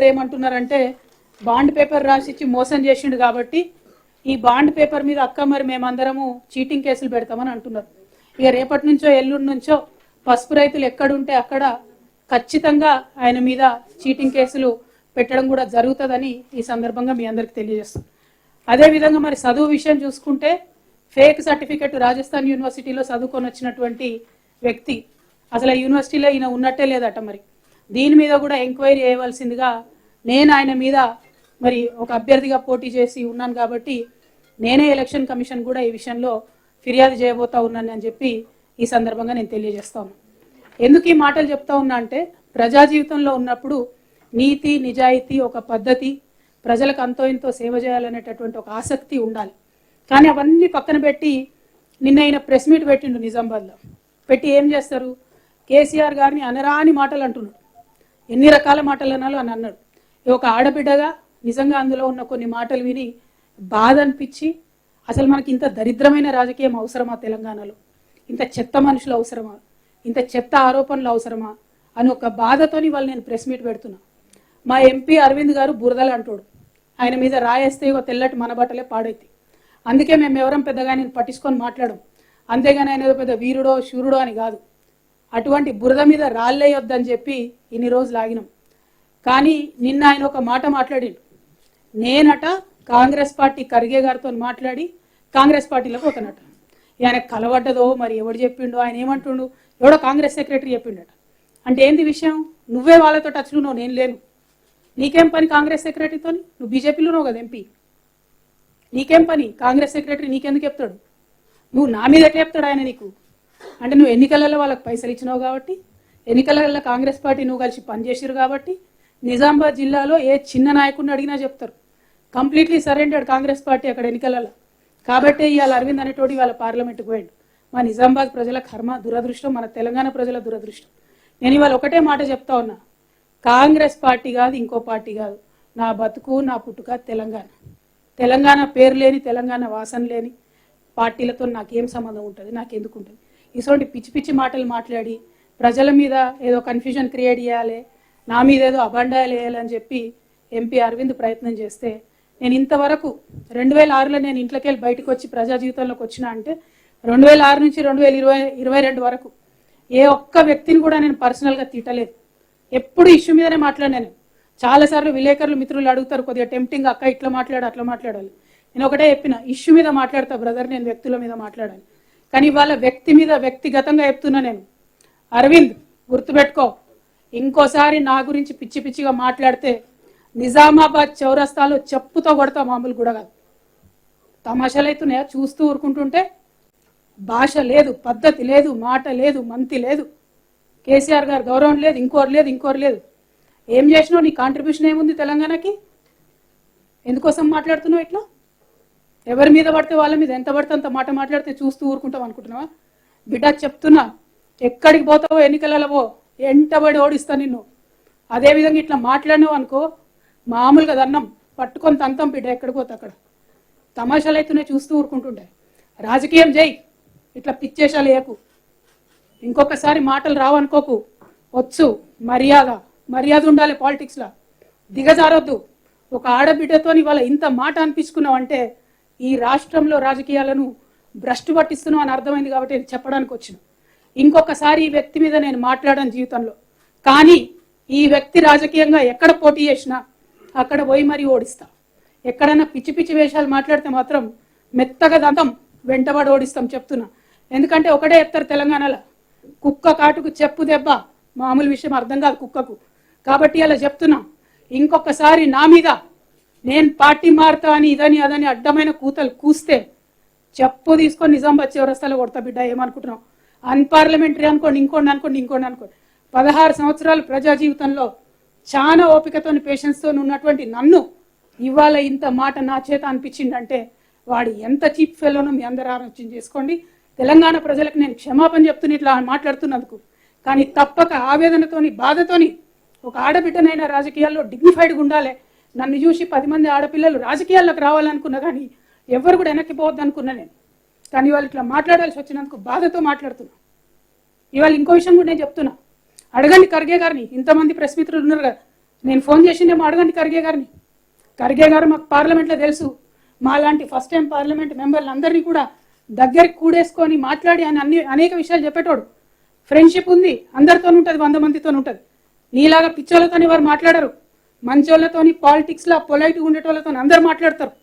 ఏమంటున్నారంటే bond paper రాసిచ్చి మోసం చేసిండు కాబట్టి ఈ బాండ్ పేపర్ మీద అక్క మరి మేమందరము చీటింగ్ కేసులు పెడతామని అంటున్నారు. ఇక రేపటి నుంచో ఎల్లుండి నుంచో పసుపు రైతులు ఎక్కడుంటే అక్కడ ఖచ్చితంగా ఆయన మీద చీటింగ్ కేసులు పెట్టడం కూడా జరుగుతుందని ఈ సందర్భంగా మీ అందరికి తెలియజేస్తాం. అదేవిధంగా మరి చదువు విషయం చూసుకుంటే ఫేక్ సర్టిఫికెట్ రాజస్థాన్ యూనివర్సిటీలో చదువుకొని వచ్చినటువంటి వ్యక్తి అసలు ఆ యూనివర్సిటీలో ఈయన ఉన్నట్టే లేదట. మరి దీని మీద కూడా ఎంక్వైరీ చేయవలసిందిగా నేను ఆయన మీద మరి ఒక అభ్యర్థిగా పోటీ చేసి ఉన్నాను కాబట్టి నేనే ఎలక్షన్ కమిషన్ కూడా ఈ విషయంలో ఫిర్యాదు చేయబోతా ఉన్నాను అని చెప్పి ఈ సందర్భంగా నేను తెలియజేస్తాను. ఎందుకు ఈ మాటలు చెప్తా ఉన్నా అంటే ప్రజా జీవితంలో ఉన్నప్పుడు నీతి నిజాయితీ ఒక పద్ధతి ప్రజలకు అంతో ఇంతో సేవ చేయాలనేటటువంటి ఒక ఆసక్తి ఉండాలి. కానీ అవన్నీ పక్కన పెట్టి నిన్న ఆయన ప్రెస్ మీట్ పెట్టిండు నిజామాబాద్లో. పెట్టి ఏం చేస్తారు, కేసీఆర్ గారిని అనరాని మాటలు అంటున్నాడు. ఎన్ని రకాల మాటలు అనాలో అని అన్నాడు. ఒక ఆడబిడ్డగా నిజంగా అందులో ఉన్న కొన్ని మాటలు విని బాధ అనిపించి అసలు మనకి ఇంత దరిద్రమైన రాజకీయం అవసరమా, తెలంగాణలో ఇంత చెత్త మనుషులు అవసరమా, ఇంత చెత్త ఆరోపణలు అవసరమా అని ఒక బాధతోని వాళ్ళు నేను ప్రెస్ మీట్ పెడుతున్నా. మా ఎంపీ అరవింద్ గారు బురదలు అంటాడు, ఆయన మీద రాయేస్తే ఒక తెల్లటి మన బట్టలే పాడైతే. అందుకే మేము ఎవరం పెద్దగా నేను పట్టించుకొని మాట్లాడం, అంతేగాని ఆయన ఏదో పెద్ద వీరుడో శూరుడో అని కాదు. అటువంటి బురద మీద రాళ్ళేయొద్దని చెప్పి ఇన్ని రోజులు ఆగినాం. కానీ నిన్న ఆయన ఒక మాట మాట్లాడిండు. నేనట కాంగ్రెస్ పార్టీ ఖర్గే గారితో మాట్లాడి కాంగ్రెస్ పార్టీలోకి పోతానట. ఆయన కలవడ్డదో మరి ఎవడు చెప్పిండో, ఆయన ఏమంటుండు, ఎవడో కాంగ్రెస్ సెక్రటరీ చెప్పిండట. అంటే ఏంది విషయం, నువ్వే వాళ్ళతో టచ్లో ఉన్నావు, నేను లేను. నీకేం పని కాంగ్రెస్ సెక్రటరీతో? నువ్వు బీజేపీలో ఉన్నావు కదా ఎంపీ, నీకేం పని? కాంగ్రెస్ సెక్రటరీ నీకెందుకు చెప్తాడు? నువ్వు నా మీద ఎట్లా చెప్తాడు ఆయన నీకు? అంటే నువ్వు ఎన్నికలలో వాళ్ళకి పైసలు ఇచ్చినావు కాబట్టి, ఎన్నికలలో కాంగ్రెస్ పార్టీ నువ్వు కలిసి పనిచేసారు కాబట్టి నిజామాబాద్ జిల్లాలో ఏ చిన్న నాయకుడిని అడిగినా చెప్తారు కంప్లీట్లీ సరెండర్డ్ కాంగ్రెస్ పార్టీ అక్కడ ఎన్నికలలో. కాబట్టి ఇవాళ అరవింద్ అనేటోడు ఇవాళ పార్లమెంట్కి పోయాడు. మా నిజామాబాద్ ప్రజల కర్మ, దురదృష్టం, మన తెలంగాణ ప్రజల దురదృష్టం. నేను ఇవాళ ఒకటే మాట చెప్తా ఉన్నా, కాంగ్రెస్ పార్టీ కాదు, ఇంకో పార్టీ కాదు, నా బతుకు నా పుట్టుక తెలంగాణ. తెలంగాణ పేరు లేని, తెలంగాణ వాసన లేని పార్టీలతో నాకేం సంబంధం ఉంటుంది, నాకెందుకు ఉంటుంది? ఇటువంటి పిచ్చి పిచ్చి మాటలు మాట్లాడి ప్రజల మీద ఏదో కన్ఫ్యూజన్ క్రియేట్ చేయాలి, నా మీద ఏదో అబండాలు వేయాలని చెప్పి ఎంపీ అరవింద్ ప్రయత్నం చేస్తే, నేను ఇంతవరకు 2006లో నేను ఇంట్లోకి వెళ్ళి బయటకు వచ్చి ప్రజా జీవితంలోకి వచ్చినా అంటే 2006 నుంచి 2022 వరకు ఏ ఒక్క వ్యక్తిని కూడా నేను పర్సనల్గా తిట్టలేదు. ఎప్పుడు ఇష్యూ మీదనే మాట్లాడాను. చాలాసార్లు విలేకరులు మిత్రులు అడుగుతారు, కొద్దిగా టెంప్టింగ్ అక్క ఇట్లా మాట్లాడు అట్లా మాట్లాడాలి. నేను ఒకటే చెప్పిన, ఇష్యూ మీద మాట్లాడతా బ్రదర్, నేను వ్యక్తుల మీద మాట్లాడాలి. కానీ వాళ్ళ వ్యక్తి మీద వ్యక్తిగతంగా చెప్తున్నా నేను. అరవింద్ గుర్తుపెట్టుకో, ఇంకోసారి నా గురించి పిచ్చి పిచ్చిగా మాట్లాడితే నిజామాబాద్ చౌరస్తాలో చెప్పుతో కొడతా, మామూలు కూడా కాదు. తమాషాలు అవుతున్నాయా చూస్తూ ఊరుకుంటుంటే? భాష లేదు, పద్ధతి లేదు, మాట లేదు, మంతి లేదు, కేసీఆర్ గారు గౌరవం లేదు, ఇంకోరు లేదు. ఏం చేసినావు? నీ కాంట్రిబ్యూషన్ ఏముంది తెలంగాణకి? ఎందుకోసం మాట్లాడుతున్నావు ఇట్లా? ఎవరి మీద పడితే వాళ్ళ మీద ఎంత పడితే అంత మాట మాట్లాడితే చూస్తూ ఊరుకుంటావు అనుకుంటున్నావా? బిడ్డ చెప్తున్నా, ఎక్కడికి పోతావో ఎన్నికలలో పో, ఎంటబడి ఓడిస్తా నిన్ను. అదేవిధంగా ఇట్లా మాట్లాడినావు అనుకో, మామూలుగా దన్నం పట్టుకొని తంతం బిడ్డ, ఎక్కడికి పోతా అక్కడ. తమాషాలు అవుతున్నాయి చూస్తూ ఊరుకుంటుంటే. రాజకీయం చేయి, ఇట్లా పిచ్చేషాలు వేయకు. ఇంకొకసారి మాటలు రావనుకోకు. వచ్చు, మర్యాద ఉండాలి పాలిటిక్స్లో, దిగజారొద్దు. ఒక ఆడబిడ్డతో ఇవాళ ఇంత మాట అనిపించుకున్నావు అంటే ఈ రాష్ట్రంలో రాజకీయాలను భ్రష్టు పట్టిస్తున్నావు అని అర్థమైంది కాబట్టి నేను చెప్పడానికి వచ్చిన. ఇంకొకసారి ఈ వ్యక్తి మీద నేను మాట్లాడాను జీవితంలో, కానీ ఈ వ్యక్తి రాజకీయంగా ఎక్కడ పోటీ చేసినా అక్కడ పోయి మరీ ఓడిస్తా. ఎక్కడైనా పిచ్చి పిచ్చి వేషాలు మాట్లాడితే మాత్రం మెత్తగా దంతం వెంటబడి ఓడిస్తాం చెప్తున్నా. ఎందుకంటే ఒకటే చెప్తారు తెలంగాణలో, కుక్క కాటుకు చెప్పు దెబ్బ మామూలు విషయం అర్థం కాదు కుక్కకు. కాబట్టి అలా చెప్తున్నా, ఇంకొకసారి నా మీద నేను పార్టీ మారుతా అని ఇదని అదని అడ్డమైన కూతలు కూస్తే చెప్పు తీసుకొని నిజామాబాద్ చౌరస్తాలో కొడతా బిడ్డ. ఏమనుకుంటున్నావు? అన్పార్లమెంటరీ అనుకోండి, ఇంకోండి. 16 సంవత్సరాలు ప్రజా జీవితంలో చాలా ఓపికతో పేషెన్స్తో ఉన్నటువంటి నన్ను ఇవాళ ఇంత మాట నా చేత అనిపించిందంటే వాడు ఎంత చీప్ ఫెలోనో మీ అందరూ ఆలోచన చేసుకోండి. తెలంగాణ ప్రజలకు నేను క్షమాపణ చెప్తున్నా ఇట్లా మాట్లాడుతున్నందుకు. కానీ తప్పక ఆవేదనతోని, బాధతోని, ఒక ఆడబిడ్డనైనా రాజకీయాల్లో డిగ్నిఫైడ్గా ఉండాలి. నన్ను చూసి 10 మంది ఆడపిల్లలు రాజకీయాల్లోకి రావాలనుకున్నా, కానీ ఎవరు కూడా వెనక్కి పోవద్దు అనుకున్నా నేను. కానీ వాళ్ళు ఇట్లా మాట్లాడాల్సి వచ్చినందుకు బాధతో మాట్లాడుతున్నా. ఇవాళ ఇంకో విషయం కూడా నేను చెప్తున్నా, అడగండి ఖర్గే గారిని, ఇంతమంది ప్రెస్ మిత్రులు ఉన్నారు కదా, నేను ఫోన్ చేసిందేమో అడగండి ఖర్గే గారిని. ఖర్గే గారు మాకు పార్లమెంట్లో తెలుసు, మా లాంటి ఫస్ట్ టైం పార్లమెంట్ మెంబర్లందరినీ కూడా దగ్గరికి కూడేసుకొని మాట్లాడి ఆయన అనేక విషయాలు చెప్పేటోడు. ఫ్రెండ్షిప్ ఉంది, అందరితో ఉంటుంది, 100 మందితో ఉంటుంది. నీలాగా పిచ్చోళ్ళతోని వారు మాట్లాడరు, మంచోళ్ళతోని పాలిటిక్స్లో పొలైట్గా ఉండేటోళ్ళతో అందరు మాట్లాడతారు.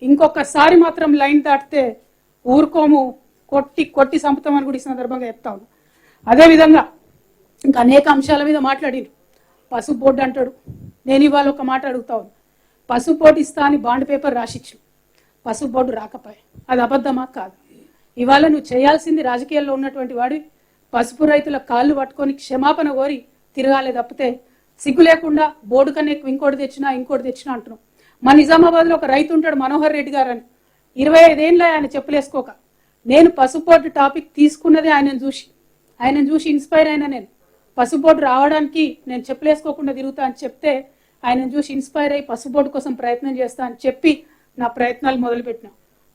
ఇంకొకసారి మాత్రం లైన్ దాటితే ఊరుకోము, కొట్టి సంపుతామని కూడా ఈ సందర్భంగా చెప్తా ఉన్నా. అదేవిధంగా ఇంకా అనేక అంశాల మీద మాట్లాడిను. పసుపు బోర్డు అంటాడు, నేను ఇవాళ ఒక మాట అడుగుతా ఉన్నా. పసుపు బోర్డు ఇస్తా అని బాండ్ పేపర్ రాసిచ్చు, పసుపు బోర్డు రాకపోయా, అది అబద్ధమా కాదు? ఇవాళ నువ్వు చేయాల్సింది రాజకీయాల్లో ఉన్నటువంటి వాడి పసుపు రైతుల కాళ్ళు పట్టుకొని క్షమాపణ కోరి తిరగాలే తప్పితే సిగ్గు లేకుండా బోర్డు కన్నా ఇంకోటి తెచ్చినా అంటున్నాం. మా నిజామాబాద్లో ఒక రైతు ఉంటాడు మనోహర్ రెడ్డి గారు అని, 25 ఏళ్ళ ఆయన చెప్పులేసుకోక. నేను పసుపు బోర్డు టాపిక్ తీసుకున్నదే ఆయనను చూసి ఇన్స్పైర్ అయినా. నేను పసుపు బోర్డు రావడానికి నేను చెప్పులేసుకోకుండా తిరుగుతా అని చెప్తే ఆయనను చూసి ఇన్స్పైర్ అయ్యి పసుపు బోర్డు కోసం ప్రయత్నం చేస్తా అని చెప్పి నా ప్రయత్నాలు మొదలుపెట్టినా.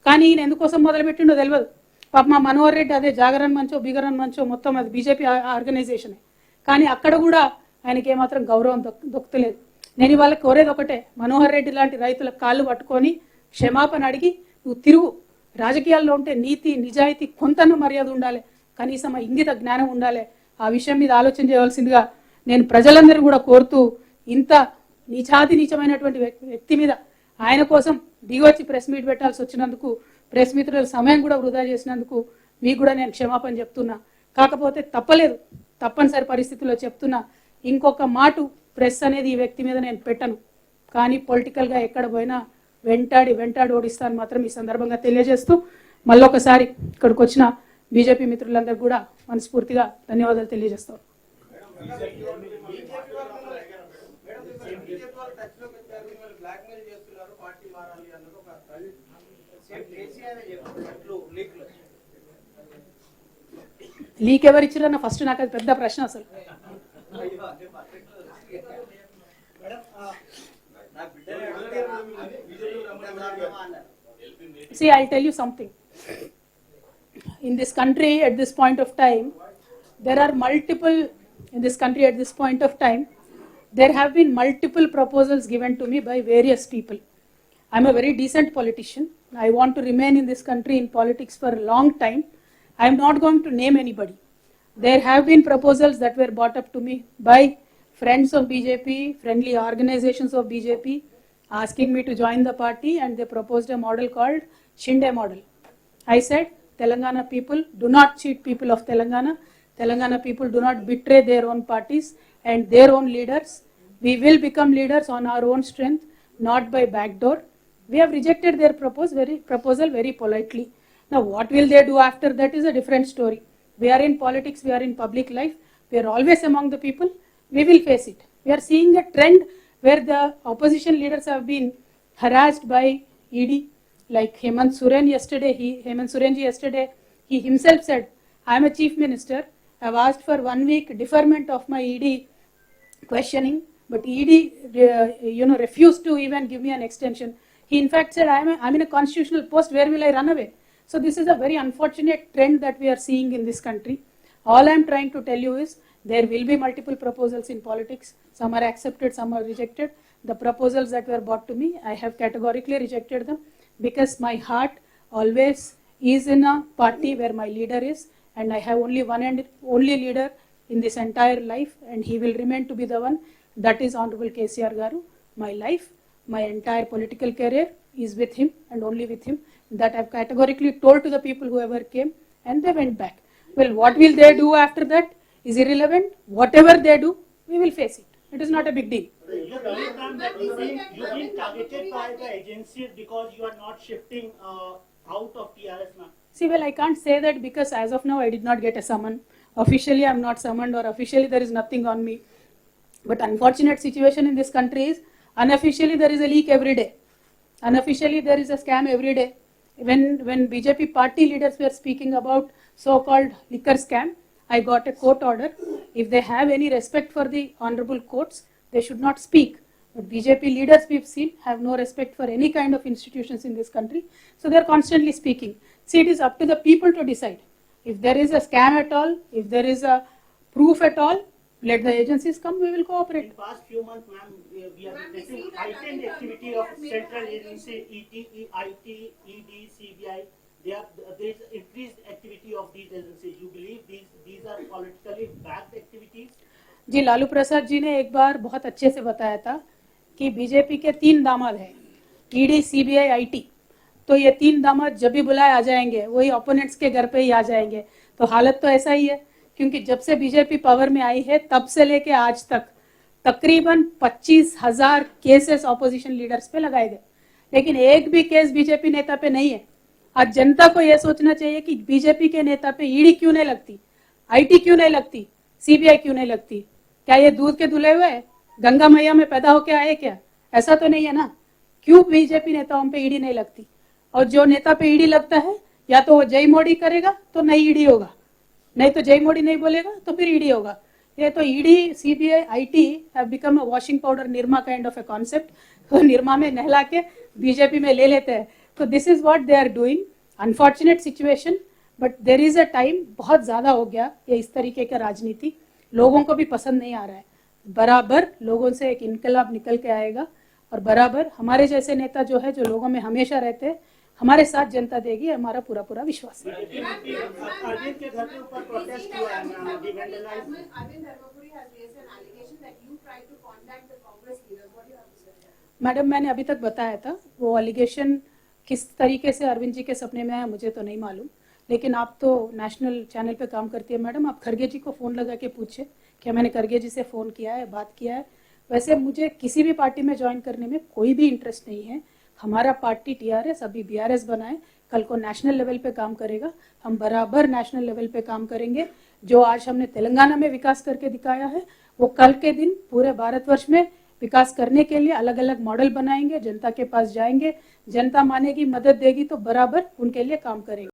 కానీ ఈయన ఎందుకోసం మొదలుపెట్టిండో తెలియదు. పాప మా మనోహర్ రెడ్డి అదే జాగరణ మంచో బిగరణ మంచో మొత్తం అది బీజేపీ ఆర్గనైజేషనే, కానీ అక్కడ కూడా ఆయనకి ఏమాత్రం గౌరవం దొక్కలేదు. నేను ఇవాళ కోరేది ఒకటే, మనోహర్ రెడ్డి లాంటి రైతుల కాళ్ళు పట్టుకొని క్షమాపణ అడిగి నువ్వు తిరుగు. రాజకీయాల్లో ఉంటే నీతి నిజాయితీ కొంతను మర్యాద ఉండాలి, కనీసం ఆ ఇంగిత జ్ఞానం ఉండాలి. ఆ విషయం మీద ఆలోచన చేయవలసిందిగా నేను ప్రజలందరూ కూడా కోరుతూ, ఇంత నీచమైనటువంటి వ్యక్తి మీద ఆయన కోసం దిగొచ్చి ప్రెస్ మీట్ పెట్టాల్సి వచ్చినందుకు, ప్రెస్ మిత్రుల సమయం కూడా వృధా చేసినందుకు మీకు కూడా నేను క్షమాపణ చెప్తున్నా. కాకపోతే తప్పనిసరి పరిస్థితుల్లో చెప్తున్నా, ఇంకొక మాట ప్రెస్ అనేది ఈ వ్యక్తి మీద నేను పెట్టను. కానీ పొలిటికల్గా ఎక్కడ పోయినా వెంటాడి ఓడిస్తాను మాత్రం ఈ సందర్భంగా తెలియజేస్తూ, మళ్ళొకసారి ఇక్కడికి వచ్చిన బీజేపీ మిత్రులందరూ కూడా మనస్ఫూర్తిగా ధన్యవాదాలు తెలియజేస్తాం. లీక్ ఎవరిచ్చారన్న ఫస్ట్ నాకు అది పెద్ద ప్రశ్న అసలు. See, I'll tell you something. In this country at this point of time, there have been multiple proposals given to me by various people. I'm a very decent politician. I want to remain in this country in politics for a long time. I'm not going to name anybody. There have been proposals that were brought up to me by friends of BJP, friendly organizations of BJP, asking me to join the party, and they proposed a model called Shinde model. I said, Telangana people do not cheat people of Telangana. Telangana people do not betray their own parties and their own leaders. We will become leaders on our own strength, not by backdoor. We have rejected their proposal very politely. Now, what will they do after that is a different story. We are in politics, we are in public life, we are always among the people, we will face it. We are seeing a trend where the opposition leaders have been harassed by ED, like Hemant Sorenji yesterday, he himself said, I am a chief minister, I have asked for 1 week deferment of my ED questioning, but ED refused to even give me an extension. He in fact said, I am in a constitutional post, where will I run away? So this is a very unfortunate trend that we are seeing in this country. All I am trying to tell you is, there will be multiple proposals in politics. Some are accepted, some are rejected. The proposals that were brought to me, I have categorically rejected them, because my heart always is in a party where my leader is, and I have only one and only leader in this entire life, and he will remain to be the one. That is Honorable KCR Garu. My life, my entire political career is with him and only with him. That I've categorically told to the people whoever came, and they went back. Well, what will they do after that is irrelevant. Whatever they do, we will face it. It is not a big deal. You've been targeted by the agency because you are not shifting out of TRS now. See, well, I can't say that because as of now I did not get a summon. Officially I am not summoned, or officially there is nothing on me. But unfortunate situation in this country is, unofficially there is a leak every day. Unofficially there is a scam every day. When BJP party leaders were speaking about so-called liquor scam, I got a court order. If they have any respect for the honorable courts, they should not speak. But BJP leaders we've seen have no respect for any kind of institutions in this country. So they're constantly speaking. See, it is up to the people to decide. If there is a scam at all, if there is a proof at all, Let the agencies come, we will In cooperate. past few months, ma'am, we are Ma'am, we witnessing see that heightened under activity the of government central has agency, IT, ED, CBI. There is increased activity of these agencies. You believe these are politically backed activities? जी, लालू प्रसाद जी ने एक बार बहुत अच्छे से बताया था कि BJP के 3 दामाद हैं, ईडी, सीबीआई, आईटी। तो ये 3 दामाद जब भी बुलाए आ जाएंगे, वही ओपोनेंट्स के घर पे ही आ जाएंगे। तो हालत तो ऐसा ही है, क्योंकि जब से बीजेपी पावर में आई है तब से लेके आज तक तकरीबन 25,000 केसेस ऑपोजिशन लीडर्स पे लगाए गए, लेकिन एक भी केस बीजेपी नेता पे नहीं है। आज जनता को यह सोचना चाहिए कि बीजेपी के नेता पे ईडी क्यों नहीं लगती, आईटी क्यों नहीं लगती, सीबीआई क्यों नहीं लगती। क्या ये दूध के धुले हुए हैं? गंगा मैया में पैदा होके आए क्या? ऐसा तो नहीं है ना। क्यों बीजेपी नेताओं पे ईडी नहीं लगती? और जो नेता पे ईडी लगता है, या तो वो जय मोदी करेगा तो नहीं ईडी होगा, नहीं तो जय मोदी नहीं बोलेगा तो फिर ईडी होगा। ये तो ED, CBI, IT have become a washing powder Nirma kind of a concept. तो निरमा में नहला के बीजेपी में ले लेते हैं। तो this is what they are doing. Unfortunate situation, but there is a time. बहुत ज्यादा हो गया ये इस तरीके का राजनीति, लोगों को भी पसंद नहीं आ रहा है। बराबर लोगों से एक इनकलाब निकल के आएगा, और बराबर हमारे जैसे नेता जो है, जो लोगों में हमेशा रहते हैं, हमारे साथ जनता देगी, हमारा पूरा पूरा विश्वास है। अरविंद के घर के ऊपर प्रोटेस्ट हुआ है, मैम, अभी vandalized। Arvind Dharmapuri has raised an allegation that you tried to contact the Congress leaders. What do you have to say? Madam, मैंने अभी तक बताया था, वो एलिगेशन किस तरीके से अरविंद जी के सपने में आया मुझे तो नहीं मालूम, लेकिन आप तो नेशनल चैनल पे काम करती है मैडम, आप खरगे जी को फ़ोन लगा के पूछे कि मैंने खरगे जी से फ़ोन किया है, बात किया है। वैसे मुझे किसी भी पार्टी में ज्वाइन करने में कोई भी इंटरेस्ट नहीं है। हमारा पार्टी टीआरएस अभी बीआरएस बनाए, कल को नेशनल लेवल पे काम करेगा, हम बराबर नेशनल लेवल पे काम करेंगे। जो आज हमने तेलंगाना में विकास करके दिखाया है, वो कल के दिन पूरे भारतवर्ष में विकास करने के लिए अलग अलग मॉडल बनाएंगे, जनता के पास जाएंगे, जनता मानेगी, मदद देगी तो बराबर उनके लिए काम करेंगे।